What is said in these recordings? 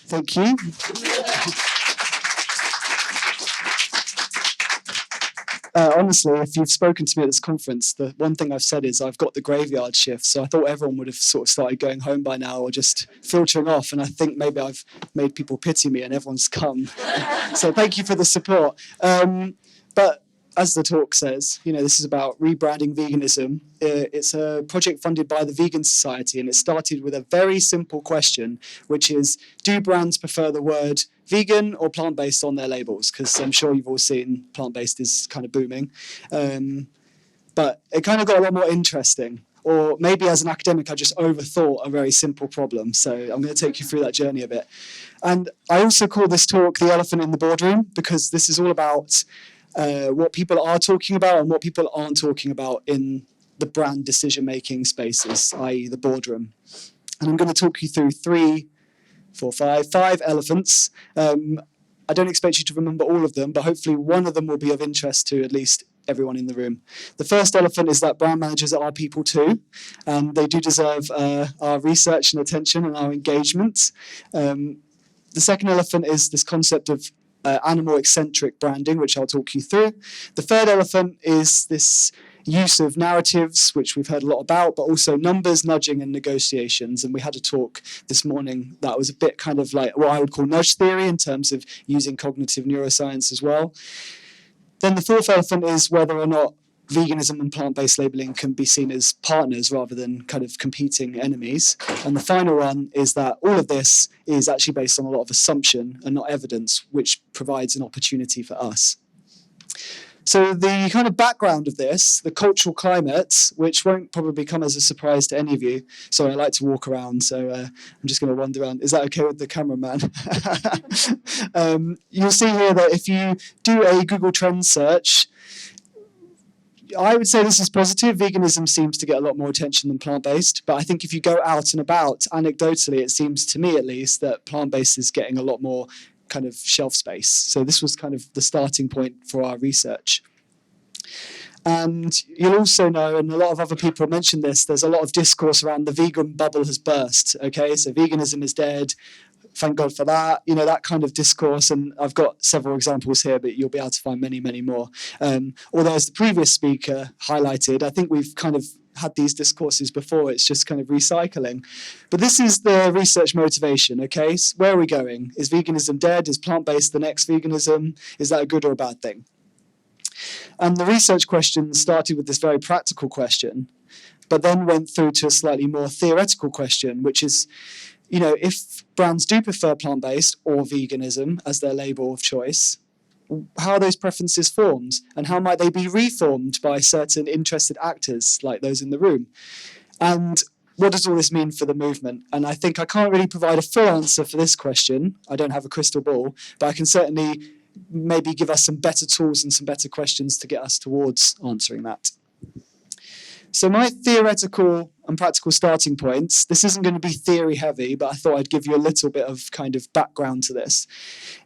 Thank you. Honestly, if you've spoken to me at this conference, the one thing I've said is I've got the graveyard shift, so I thought everyone would have sort of started going home by now or just filtering off, and I think maybe I've made people pity me and everyone's come. So thank you for the support. But as the talk says, this is about rebranding veganism. It's a project funded by the Vegan Society, and it started with a very simple question, which is, do brands prefer the word vegan or plant-based on their labels? Because I'm sure you've all seen plant-based is kind of booming. But it kind of got a lot more interesting. Or maybe as an academic, I just overthought a very simple problem. So I'm going to take you through that journey a bit. And I also call this talk The Elephant in the Boardroom, because this is all about what people are talking about and what people aren't talking about in the brand decision-making spaces, i.e. the boardroom. And I'm going to talk you through five elephants. I don't expect you to remember all of them, but hopefully one of them will be of interest to at least everyone in the room. The first elephant is that brand managers are people too, and they do deserve our research and attention and our engagement. The second elephant is this concept of animal-eccentric branding, which I'll talk you through. The third elephant is this use of narratives, which we've heard a lot about, but also numbers, nudging, and negotiations. And we had a talk this morning that was a bit kind of like what I would call nudge theory in terms of using cognitive neuroscience as well. Then the fourth elephant is whether or not veganism and plant-based labeling can be seen as partners rather than kind of competing enemies. And the final one is that all of this is actually based on a lot of assumption and not evidence, which provides an opportunity for us. So the kind of background of this, the cultural climate, which won't probably come as a surprise to any of you. Sorry, I like to walk around, so I'm just going to wander around. Is that okay with the cameraman? You'll see here that if you do a Google Trends search, I would say this is positive. Veganism seems to get a lot more attention than plant-based, but I think if you go out and about, anecdotally, it seems to me at least that plant-based is getting a lot more kind of shelf space. So this was kind of the starting point for our research. And you'll also know, and a lot of other people mentioned this, there's a lot of discourse around the vegan bubble has burst, okay? So veganism is dead. Thank God for that, that kind of discourse. And I've got several examples here, but you'll be able to find many, many more. Although as the previous speaker highlighted, I think we've kind of had these discourses before. It's just kind of recycling. But this is the research motivation, okay? So where are we going? Is veganism dead? Is plant-based the next veganism? Is that a good or a bad thing? And the research question started with this very practical question, but then went through to a slightly more theoretical question, which is, if brands do prefer plant-based or veganism as their label of choice, how are those preferences formed? And how might they be reformed by certain interested actors like those in the room? And what does all this mean for the movement? And I think I can't really provide a full answer for this question. I don't have a crystal ball, but I can certainly maybe give us some better tools and some better questions to get us towards answering that. So my theoretical and practical starting points, this isn't going to be theory heavy, but I thought I'd give you a little bit of kind of background to this,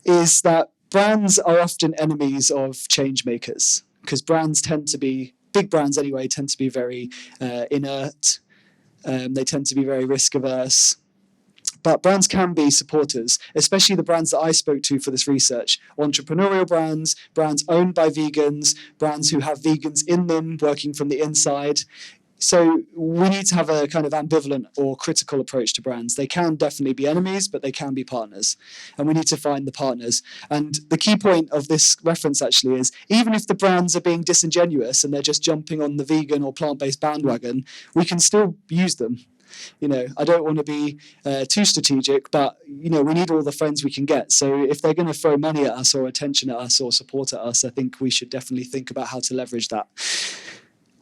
is that brands are often enemies of change makers, because brands tend to be, big brands anyway, tend to be very inert. They tend to be very risk averse. But brands can be supporters, especially the brands that I spoke to for this research. Entrepreneurial brands, brands owned by vegans, brands who have vegans in them working from the inside. So we need to have a kind of ambivalent or critical approach to brands. They can definitely be enemies, but they can be partners. And we need to find the partners. And the key point of this reference actually is, even if the brands are being disingenuous and they're just jumping on the vegan or plant-based bandwagon, we can still use them. I don't want to be too strategic, but, we need all the friends we can get. So if they're going to throw money at us or attention at us or support at us, I think we should definitely think about how to leverage that.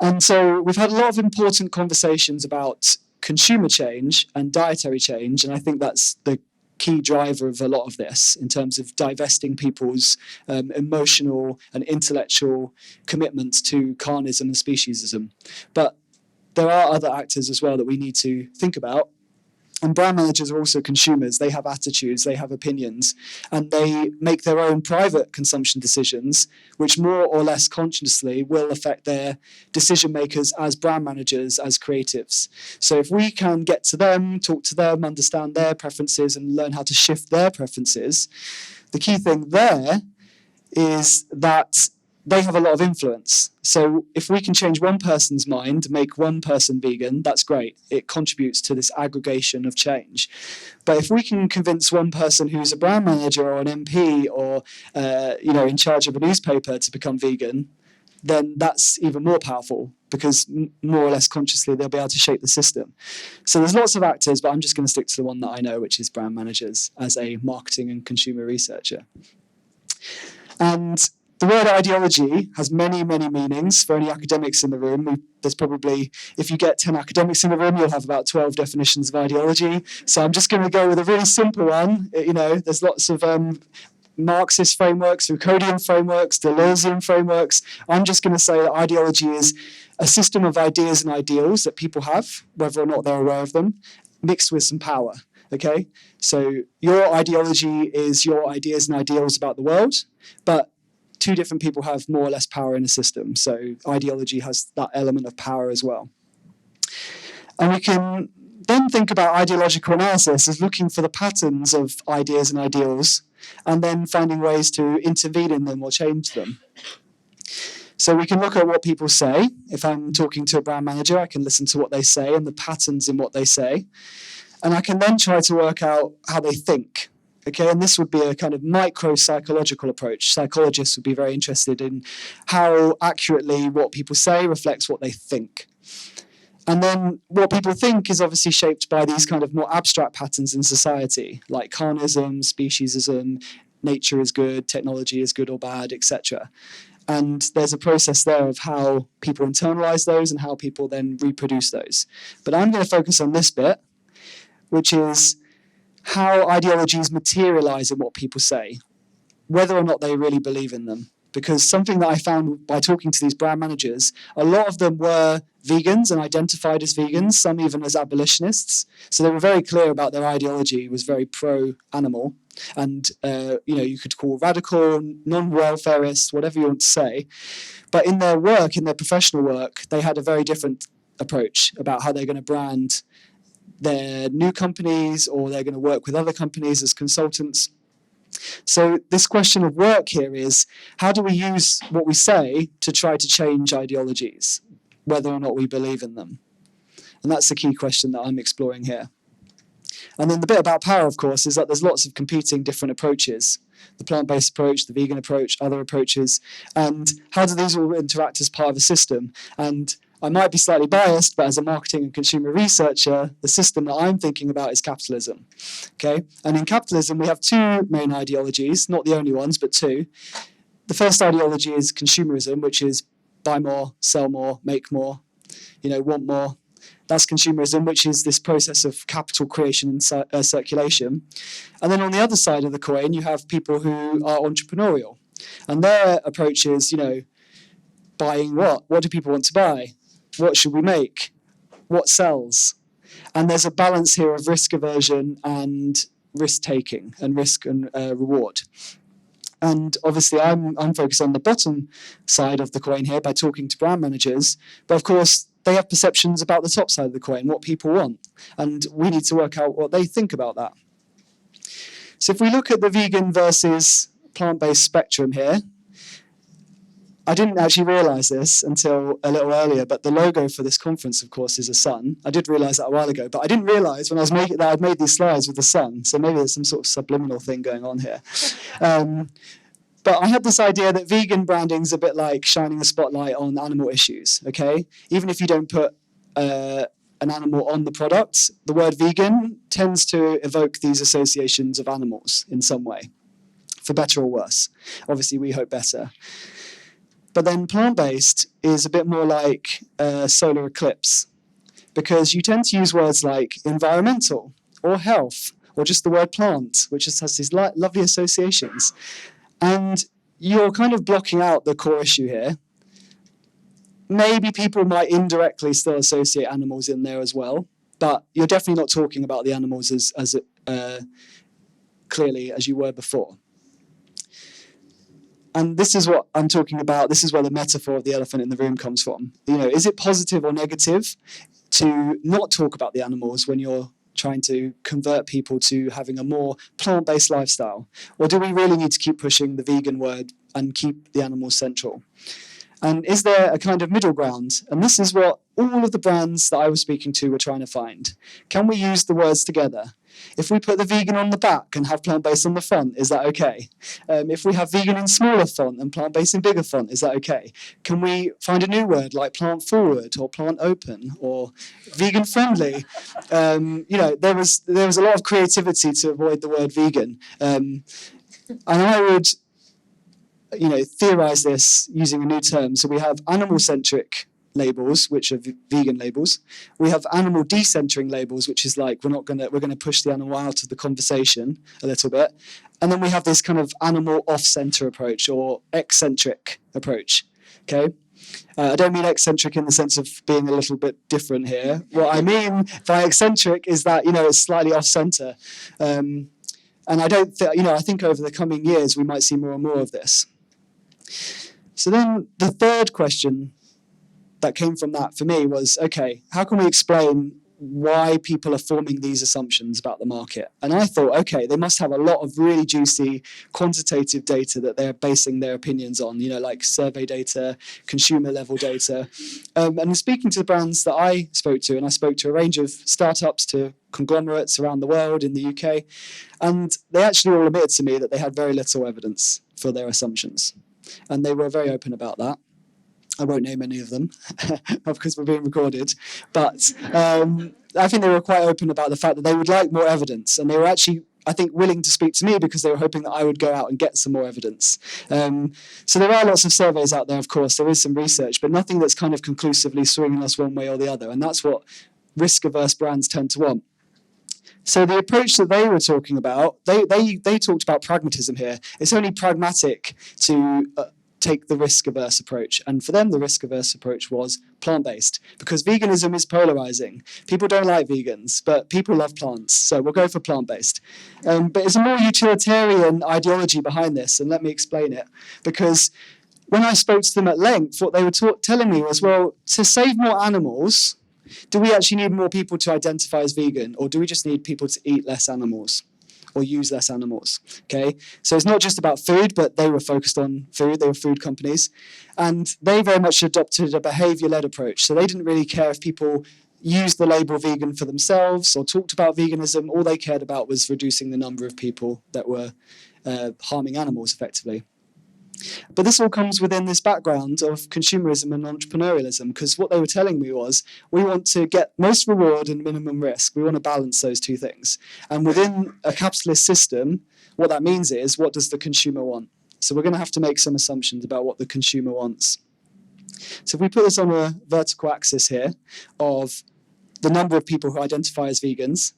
And so we've had a lot of important conversations about consumer change and dietary change, and I think that's the key driver of a lot of this in terms of divesting people's emotional and intellectual commitments to carnism and speciesism. But there are other actors as well that we need to think about. And brand managers are also consumers. They have attitudes, they have opinions, and they make their own private consumption decisions, which more or less consciously will affect their decision makers as brand managers, as creatives. So if we can get to them, talk to them, understand their preferences, and learn how to shift their preferences, the key thing there is that they have a lot of influence. So if we can change one person's mind, make one person vegan, that's great. It contributes to this aggregation of change. But if we can convince one person who's a brand manager or an MP or in charge of a newspaper to become vegan, then that's even more powerful, because more or less consciously they'll be able to shape the system. So there's lots of actors, but I'm just going to stick to the one that I know, which is brand managers, as a marketing and consumer researcher. And the word ideology has many, many meanings. For any academics in the room, there's probably, if you get 10 academics in the room, you'll have about 12 definitions of ideology. So I'm just going to go with a really simple one. There's lots of Marxist frameworks, Foucauldian frameworks, Deleuzian frameworks. I'm just going to say that ideology is a system of ideas and ideals that people have, whether or not they're aware of them, mixed with some power. Okay? So your ideology is your ideas and ideals about the world, but two different people have more or less power in a system. So ideology has that element of power as well. And we can then think about ideological analysis as looking for the patterns of ideas and ideals, and then finding ways to intervene in them or change them. So we can look at what people say. If I'm talking to a brand manager, I can listen to what they say and the patterns in what they say. And I can then try to work out how they think. Okay, and this would be a kind of micro-psychological approach. Psychologists would be very interested in how accurately what people say reflects what they think. And then what people think is obviously shaped by these kind of more abstract patterns in society, like carnism, speciesism, nature is good, technology is good or bad, etc. And there's a process there of how people internalize those and how people then reproduce those. But I'm going to focus on this bit, which is how ideologies materialize in what people say, whether or not they really believe in them. Because something that I found by talking to these brand managers, a lot of them were vegans and identified as vegans, some even as abolitionists. So they were very clear about their ideology, was very pro-animal. And, you could call radical, non-welfarist, whatever you want to say. But in their work, in their professional work, they had a very different approach about how they're going to brand their new companies, or they're going to work with other companies as consultants. So this question of work here is, how do we use what we say to try to change ideologies, whether or not we believe in them? And that's the key question that I'm exploring here. And then the bit about power, of course, is that there's lots of competing different approaches. The plant-based approach, the vegan approach, other approaches. And how do these all interact as part of a system? And I might be slightly biased, but as a marketing and consumer researcher, the system that I'm thinking about is capitalism. Okay? And in capitalism, we have two main ideologies, not the only ones, but two. The first ideology is consumerism, which is buy more, sell more, make more, want more. That's consumerism, which is this process of capital creation and circulation. And then on the other side of the coin, you have people who are entrepreneurial. And their approach is, buying what? What do people want to buy? What should we make? What sells? And there's a balance here of risk aversion and risk taking and risk and reward. And obviously I'm focused on the bottom side of the coin here by talking to brand managers. But of course, they have perceptions about the top side of the coin, what people want. And we need to work out what they think about that. So if we look at the vegan versus plant-based spectrum here, I didn't actually realize this until a little earlier, but the logo for this conference, of course, is a sun. I did realize that a while ago, but I didn't realize when I was making that I'd made these slides with the sun. So maybe there's some sort of subliminal thing going on here. But I had this idea that vegan branding is a bit like shining a spotlight on animal issues, okay? Even if you don't put an animal on the product, the word vegan tends to evoke these associations of animals in some way, for better or worse. Obviously, we hope better. But then plant-based is a bit more like solar eclipse, because you tend to use words like environmental or health, or just the word plant, which just has these lovely associations. And you're kind of blocking out the core issue here. Maybe people might indirectly still associate animals in there as well, but you're definitely not talking about the animals as clearly as you were before. And this is what I'm talking about. This is where the metaphor of the elephant in the room comes from. Is it positive or negative to not talk about the animals when you're trying to convert people to having a more plant-based lifestyle? Or do we really need to keep pushing the vegan word and keep the animals central? And is there a kind of middle ground? And this is what all of the brands that I was speaking to were trying to find. Can we use the words together? If we put the vegan on the back and have plant-based on the front, is that okay? If we have vegan in smaller font and plant-based in bigger font, is that okay? Can we find a new word like plant-forward or plant-open or vegan-friendly? There was a lot of creativity to avoid the word vegan. And I would theorize this using a new term. So we have animal-centric labels, which are vegan labels. We have animal decentering labels, which is like we're going to push the animal out of the conversation a little bit. And then we have this kind of animal off-center approach or eccentric approach. Okay. I don't mean eccentric in the sense of being a little bit different here. What I mean by eccentric is that, it's slightly off-center. And I think over the coming years, we might see more and more of this. So then the third question that came from that for me was, okay, how can we explain why people are forming these assumptions about the market? And I thought, okay, they must have a lot of really juicy quantitative data that they're basing their opinions on, like survey data, consumer level data. And speaking to the brands that I spoke to, and I spoke to a range of startups to conglomerates around the world in the UK, and they actually all admitted to me that they had very little evidence for their assumptions. And they were very open about that. I won't name any of them because we're being recorded. But I think they were quite open about the fact that they would like more evidence. And they were actually, I think, willing to speak to me because they were hoping that I would go out and get some more evidence. So there are lots of surveys out there, of course. There is some research, but nothing that's kind of conclusively swinging us one way or the other. And that's what risk-averse brands tend to want. So the approach that they were talking about, they talked about pragmatism here. It's only pragmatic to take the risk-averse approach. And for them, the risk-averse approach was plant-based, because veganism is polarizing. People don't like vegans, but people love plants, so we'll go for plant-based. But it's a more utilitarian ideology behind this, and let me explain it. Because when I spoke to them at length, what they were telling me was, well, to save more animals, do we actually need more people to identify as vegan, or do we just need people to eat less animals or use less animals? Okay, so it's not just about food, but they were focused on food. They were food companies, and they very much adopted a behavior-led approach. So they didn't really care if people used the label vegan for themselves or talked about veganism. All they cared about was reducing the number of people that were harming animals effectively. But this all comes within this background of consumerism and entrepreneurialism, because what they were telling me was, we want to get most reward and minimum risk. We want to balance those two things. And within a capitalist system, what that means is, what does the consumer want? So we're going to have to make some assumptions about what the consumer wants. So if we put this on a vertical axis here of the number of people who identify as vegans,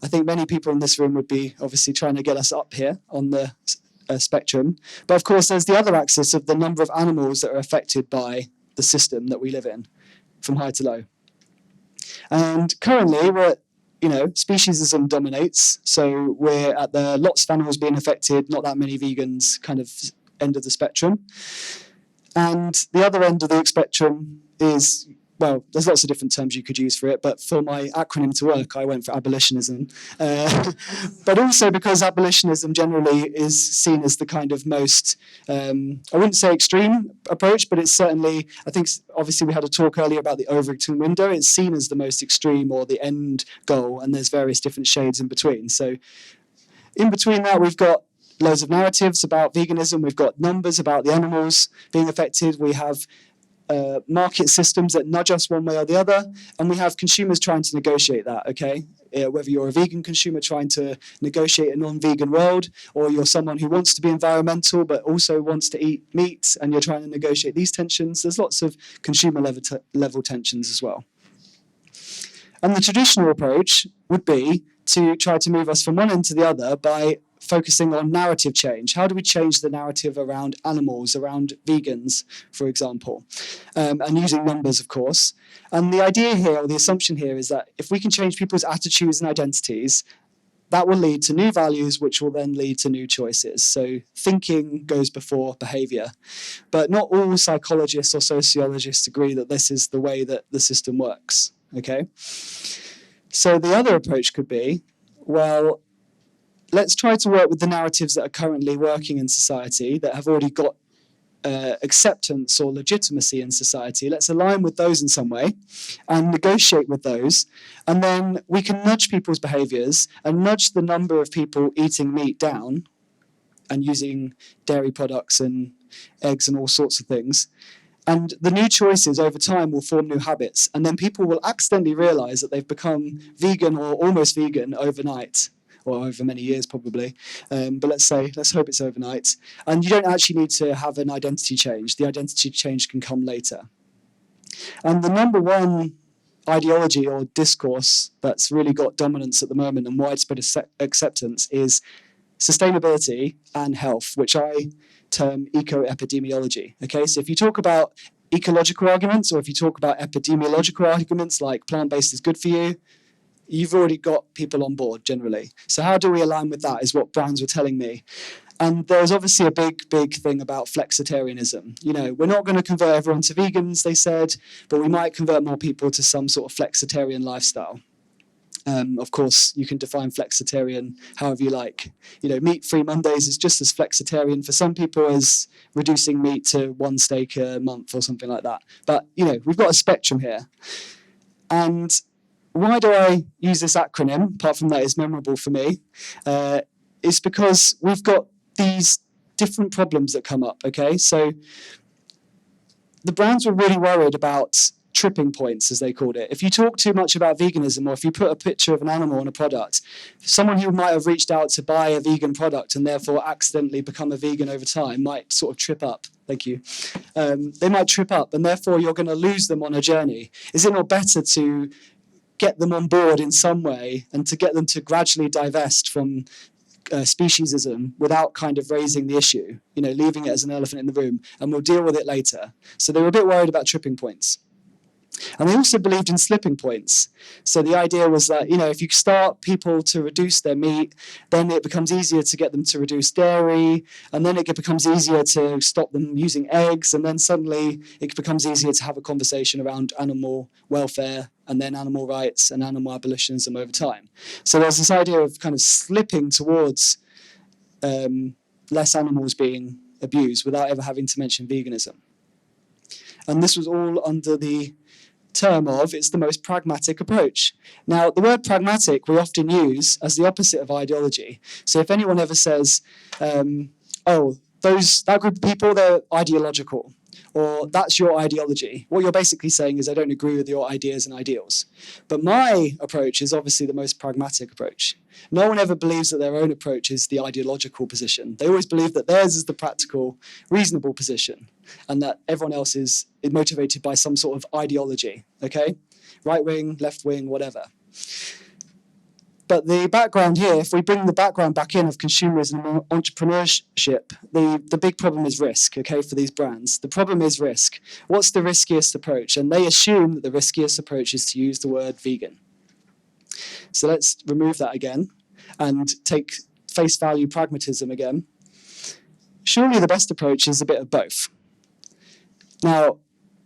I think many people in this room would be obviously trying to get us up here on the spectrum. But of course, there's the other axis of the number of animals that are affected by the system that we live in, from high to low. And currently, we're speciesism dominates. So we're at the lots of animals being affected, not that many vegans kind of end of the spectrum. And the other end of the spectrum is, well, there's lots of different terms you could use for it, but for my acronym to work, I went for abolitionism. But also because abolitionism generally is seen as the kind of most, I wouldn't say extreme approach, but it's certainly, I think, obviously we had a talk earlier about the Overton window. It's seen as the most extreme or the end goal, and there's various different shades in between. So in between that, we've got loads of narratives about veganism. We've got numbers about the animals being affected. We have market systems that nudge us one way or the other, and we have consumers trying to negotiate that, okay? Whether you're a vegan consumer trying to negotiate a non-vegan world, or you're someone who wants to be environmental but also wants to eat meat, and you're trying to negotiate these tensions, there's lots of consumer level tensions as well. And the traditional approach would be to try to move us from one end to the other by focusing on narrative change. How do we change the narrative around animals, around vegans, for example? And using numbers, of course. And the idea here, or the assumption here, is that if we can change people's attitudes and identities, that will lead to new values, which will then lead to new choices. So thinking goes before behavior. But not all psychologists or sociologists agree that this is the way that the system works, okay? So the other approach could be, well, let's try to work with the narratives that are currently working in society, that have already got acceptance or legitimacy in society. Let's align with those in some way and negotiate with those. And then we can nudge people's behaviors and nudge the number of people eating meat down and using dairy products and eggs and all sorts of things. And the new choices over time will form new habits. And then people will accidentally realize that they've become vegan or almost vegan overnight, or over many years probably, but let's hope it's overnight. And you don't actually need to have an identity change. The identity change can come later. And the number one ideology or discourse that's really got dominance at the moment and widespread acceptance is sustainability and health, which I term eco-epidemiology. Okay, so if you talk about ecological arguments, or if you talk about epidemiological arguments like plant-based is good for you, you've already got people on board generally. So how do we align with that is what brands were telling me. And there's obviously a big thing about flexitarianism. You know, we're not going to convert everyone to vegans, they said, but we might convert more people to some sort of flexitarian lifestyle. Of course, you can define flexitarian however you like. You know, meat-free Mondays is just as flexitarian for some people as reducing meat to one steak a month or something like that. But, you know, we've got a spectrum here. And why do I use this acronym, apart from that it's memorable for me? It's because we've got these different problems that come up, okay? So the brands were really worried about tripping points, as they called it. If you talk too much about veganism, or if you put a picture of an animal on a product, someone who might have reached out to buy a vegan product and therefore accidentally become a vegan over time might sort of trip up. Thank you. They might trip up, and therefore you're going to lose them on a journey. Is it not better to get them on board in some way and to get them to gradually divest from speciesism without kind of raising the issue, you know, leaving it as an elephant in the room, and we'll deal with it later? So they were a bit worried about tripping points. And they also believed in slipping points. So the idea was that, you know, if you start people to reduce their meat, then it becomes easier to get them to reduce dairy, and then it becomes easier to stop them using eggs, and then suddenly it becomes easier to have a conversation around animal welfare and then animal rights and animal abolitionism over time. So there's this idea of kind of slipping towards less animals being abused without ever having to mention veganism. And this was all under the term of it's the most pragmatic approach. Now, the word pragmatic we often use as the opposite of ideology. So if anyone ever says, oh, that group of people, they're ideological, or that's your ideology, what you're basically saying is I don't agree with your ideas and ideals. But my approach is obviously the most pragmatic approach. No one ever believes that their own approach is the ideological position. They always believe that theirs is the practical, reasonable position, and that everyone else is motivated by some sort of ideology, okay? Right wing, left wing, whatever. But the background here, if we bring the background back in of consumerism and entrepreneurship, the big problem is risk, okay, for these brands. The problem is risk. What's the riskiest approach? And they assume that the riskiest approach is to use the word vegan. So let's remove that again and take face value pragmatism again. Surely the best approach is a bit of both. Now,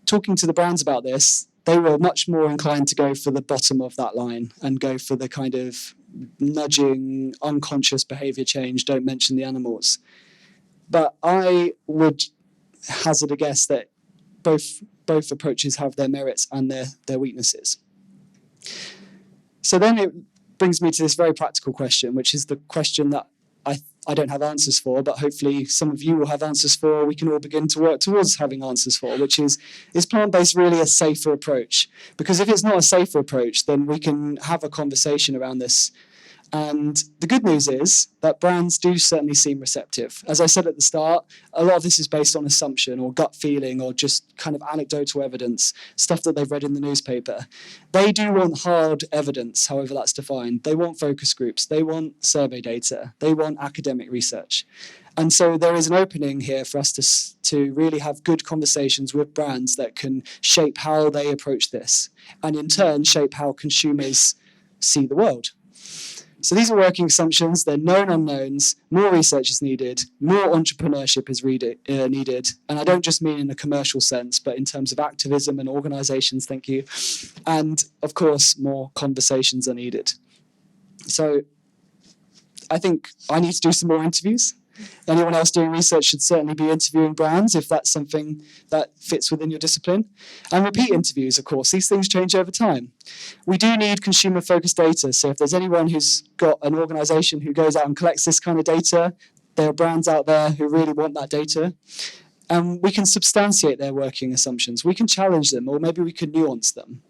talking to the brands about this, they were much more inclined to go for the bottom of that line and go for the kind of nudging, unconscious behavior change, don't mention the animals. But I would hazard a guess that both approaches have their merits and their weaknesses. So then it brings me to this very practical question, which is the question that I don't have answers for, but hopefully some of you will have answers for, we can all begin to work towards having answers for, which is plant-based really a safer approach? Because if it's not a safer approach, then we can have a conversation around this And the good news is that brands do certainly seem receptive. As I said at the start, a lot of this is based on assumption or gut feeling or just kind of anecdotal evidence, stuff that they've read in the newspaper. They do want hard evidence, however that's defined. They want focus groups. They want survey data. They want academic research. And so there is an opening here for us to really have good conversations with brands that can shape how they approach this, and in turn shape how consumers see the world. So these are working assumptions. They're known unknowns. More research is needed. More entrepreneurship is needed. And I don't just mean in a commercial sense, but in terms of activism and organizations, thank you. And of course, more conversations are needed. So I think I need to do some more interviews. Anyone else doing research should certainly be interviewing brands if that's something that fits within your discipline. And repeat interviews, of course. These things change over time. We do need consumer-focused data. So if there's anyone who's got an organization who goes out and collects this kind of data, there are brands out there who really want that data. And we can substantiate their working assumptions. We can challenge them, or maybe we can nuance them.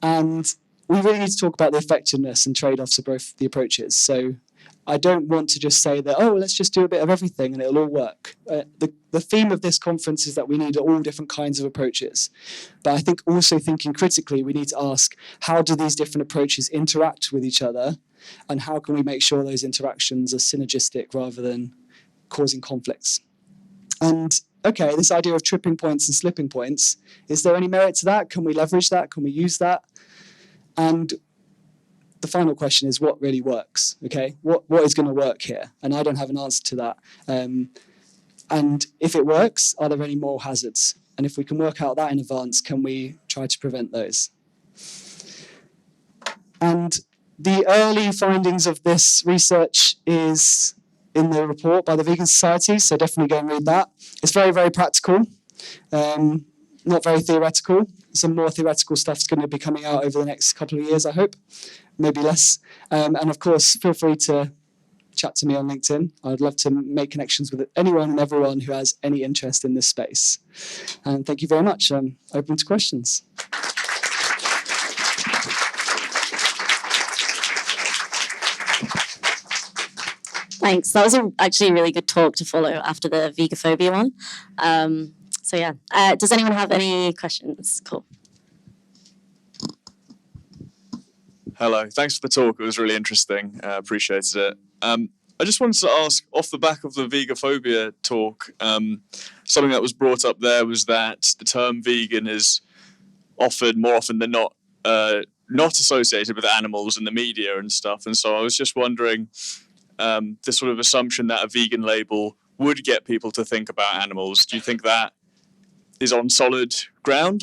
And we really need to talk about the effectiveness and trade-offs of both the approaches. So I don't want to just say that, oh, let's just do a bit of everything and it'll all work. The theme of this conference is that we need all different kinds of approaches. But I think also thinking critically, we need to ask, how do these different approaches interact with each other? And how can we make sure those interactions are synergistic rather than causing conflicts? And okay, this idea of tripping points and slipping points, is there any merit to that? Can we leverage that? Can we use that? And the final question is, what really works? Okay, what is going to work here? And I don't have an answer to that. And if it works, are there any moral hazards? And if we can work out that in advance, can we try to prevent those? And the early findings of this research is in the report by the Vegan Society, so definitely go and read that. It's very, very practical, not very theoretical. Some more theoretical stuff's going to be coming out over the next couple of years, I hope, maybe less. And of course, feel free to chat to me on LinkedIn. I'd love to make connections with anyone and everyone who has any interest in this space. And thank you very much. I'm open to questions. Thanks. That was actually a really good talk to follow after the vegophobia one. So yeah, does anyone have any questions? Cool. Hello, thanks for the talk. It was really interesting. Appreciated it. I just wanted to ask, off the back of the vegophobia talk, something that was brought up there was that the term vegan is offered more often than not associated with animals in the media and stuff. And so I was just wondering, this sort of assumption that a vegan label would get people to think about animals, do you think that is on solid ground?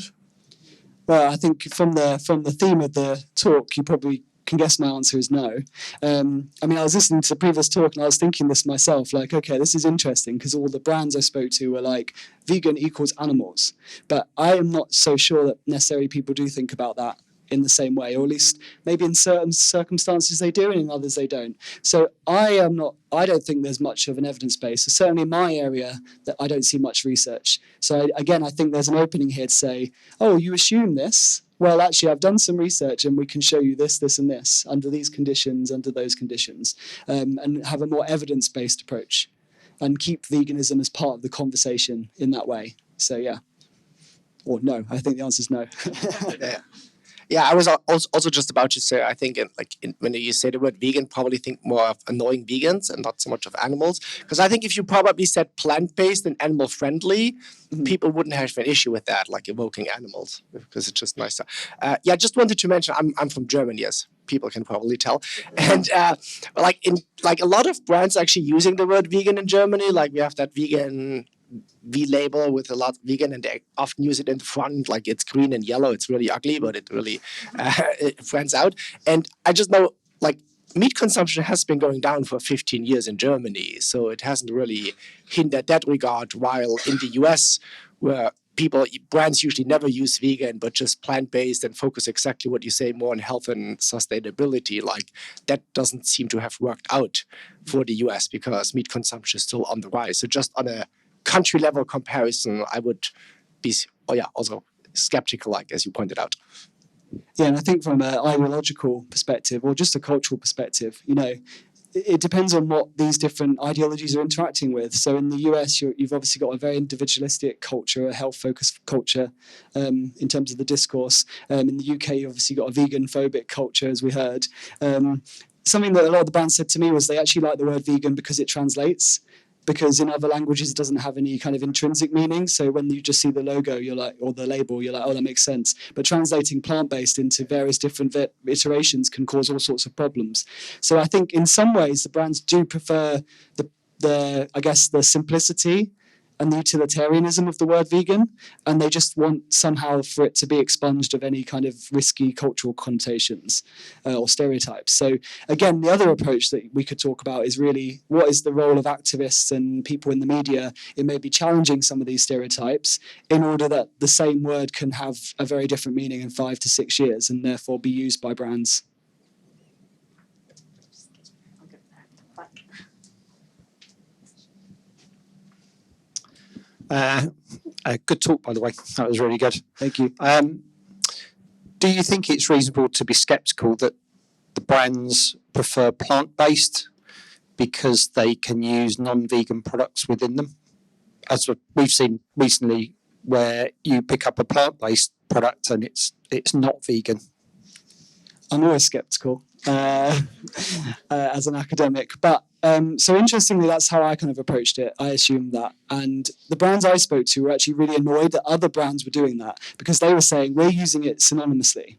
Well, I think from the theme of the talk, you probably can guess my answer is no. I mean, I was listening to the previous talk and I was thinking this myself, like, okay, this is interesting because all the brands I spoke to were like, vegan equals animals. But I am not so sure that necessarily people do think about that in the same way, or at least maybe in certain circumstances they do and in others they don't. So I don't think there's much of an evidence base. So certainly in my area that I don't see much research. So again, I think there's an opening here to say, oh, you assume this? Well, actually, I've done some research and we can show you this, this, and this under these conditions, under those conditions, and have a more evidence-based approach and keep veganism as part of the conversation in that way. So yeah, or no, I think the answer is no. Yeah. Yeah, I was also just about to say, I think when you say the word vegan, probably think more of annoying vegans and not so much of animals. Because I think if you probably said plant-based and animal-friendly, people wouldn't have an issue with that, like evoking animals, because it's just nicer. Yeah, just wanted to mention, I'm from Germany, as people can probably tell. And a lot of brands actually using the word vegan in Germany, like we have that vegan V label with a lot of vegan, and they often use it in the front, like it's green and yellow. It's really ugly, but it really it stands out. And I just know, like, meat consumption has been going down for 15 years in Germany, so it hasn't really hindered that regard. While in the US, where brands usually never use vegan, but just plant-based and focus exactly what you say more on health and sustainability, like that doesn't seem to have worked out for the US because meat consumption is still on the rise. So just on a country level comparison, I would be also skeptical, like as you pointed out. Yeah, and I think from an ideological perspective or just a cultural perspective, it depends on what these different ideologies are interacting with. So in the US, you've obviously got a very individualistic culture, a health-focused culture in terms of the discourse. In the UK, you've obviously got a vegan-phobic culture, as we heard. Something that a lot of the brands said to me was they actually like the word vegan because it translates. Because in other languages, it doesn't have any kind of intrinsic meaning. So when you just see the logo, you're like, or the label, you're like, oh, that makes sense. But translating plant-based into various different iterations can cause all sorts of problems. So I think in some ways, the brands do prefer the simplicity and the utilitarianism of the word vegan, and they just want somehow for it to be expunged of any kind of risky cultural connotations or stereotypes. So again, the other approach that we could talk about is really what is the role of activists and people in the media in maybe challenging some of these stereotypes in order that the same word can have a very different meaning in 5 to 6 years and therefore be used by brands. Good talk, by the way. That was really good. Thank you. Do you think it's reasonable to be sceptical that the brands prefer plant-based because they can use non-vegan products within them? As we've seen recently, where you pick up a plant-based product and it's not vegan. I'm always skeptical as an academic, but so interestingly, that's how I kind of approached it. I assumed that, and the brands I spoke to were actually really annoyed that other brands were doing that because they were saying we're using it synonymously,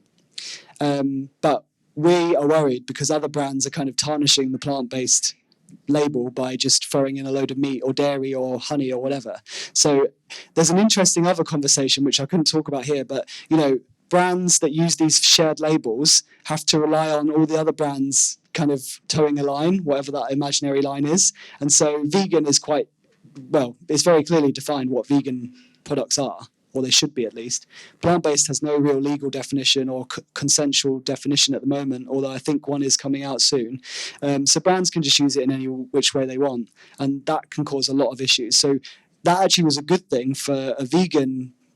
but we are worried because other brands are kind of tarnishing the plant-based label by just throwing in a load of meat or dairy or honey or whatever. So there's an interesting other conversation which I couldn't talk about here, but brands that use these shared labels have to rely on all the other brands kind of towing a line, whatever that imaginary line is. And so vegan is it's very clearly defined what vegan products are, or they should be at least. Plant-based has no real legal definition or consensual definition at the moment, although I think one is coming out soon. So brands can just use it in any which way they want, and that can cause a lot of issues. So that actually was a good thing for a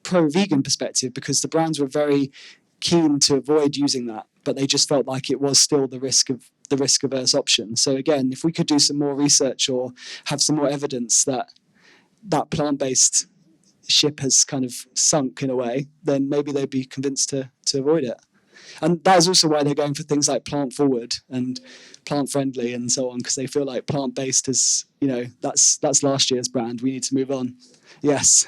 pro-vegan perspective because the brands were very keen to avoid using that, but they just felt like it was still the risk-averse option. So again, if we could do some more research or have some more evidence that plant-based ship has kind of sunk in a way, then maybe they'd be convinced to avoid it. And that is also why they're going for things like plant forward and plant friendly and so on, because they feel like plant-based is, that's last year's brand. We need to move on. Yes.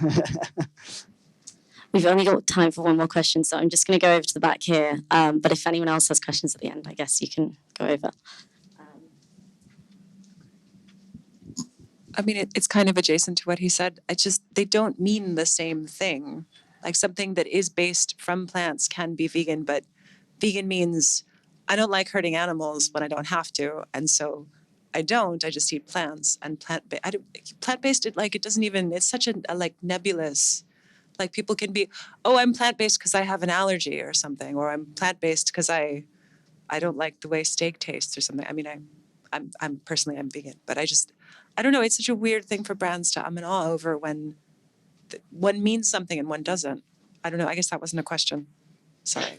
We've only got time for one more question, so I'm just going to go over to the back here. But if anyone else has questions at the end, I guess you can go over. I mean, it's kind of adjacent to what he said. They don't mean the same thing. Like something that is based from plants can be vegan, but vegan means I don't like hurting animals when I don't have to, and so I just eat plants. And plant-based, it doesn't even, it's such a nebulous. Like people can be, oh, I'm plant-based because I have an allergy or something, or I'm plant-based because I don't like the way steak tastes or something. I mean, I'm personally vegan, but I don't know. It's such a weird thing for brands to and ah over when one means something and one doesn't. I don't know. I guess that wasn't a question. Sorry.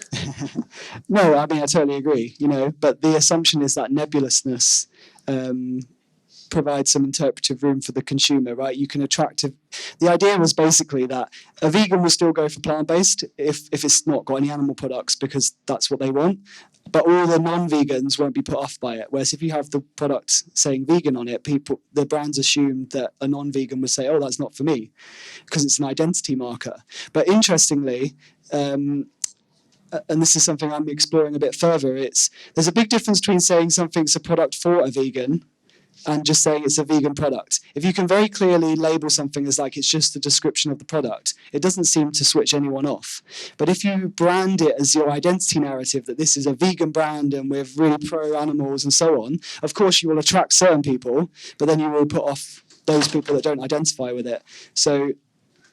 No, I mean, I totally agree, but the assumption is that nebulousness provide some interpretive room for the consumer, right? You can the idea was basically that a vegan will still go for plant-based if it's not got any animal products because that's what they want, but all the non-vegans won't be put off by it. Whereas if you have the product saying vegan on it, the brands assume that a non-vegan would say, oh, that's not for me because it's an identity marker. But interestingly, and this is something I'm exploring a bit further, there's a big difference between saying something's a product for a vegan and just saying it's a vegan product. If you can very clearly label something as like it's just a description of the product, it doesn't seem to switch anyone off. But if you brand it as your identity narrative, that this is a vegan brand and we're really pro-animals and so on, of course you will attract certain people, but then you will put off those people that don't identify with it. So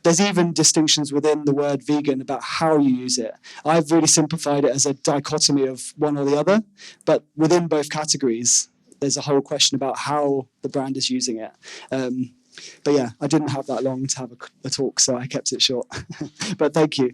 there's even distinctions within the word vegan about how you use it. I've really simplified it as a dichotomy of one or the other, but within both categories, there's a whole question about how the brand is using it. But yeah, I didn't have that long to have a talk, so I kept it short. But thank you.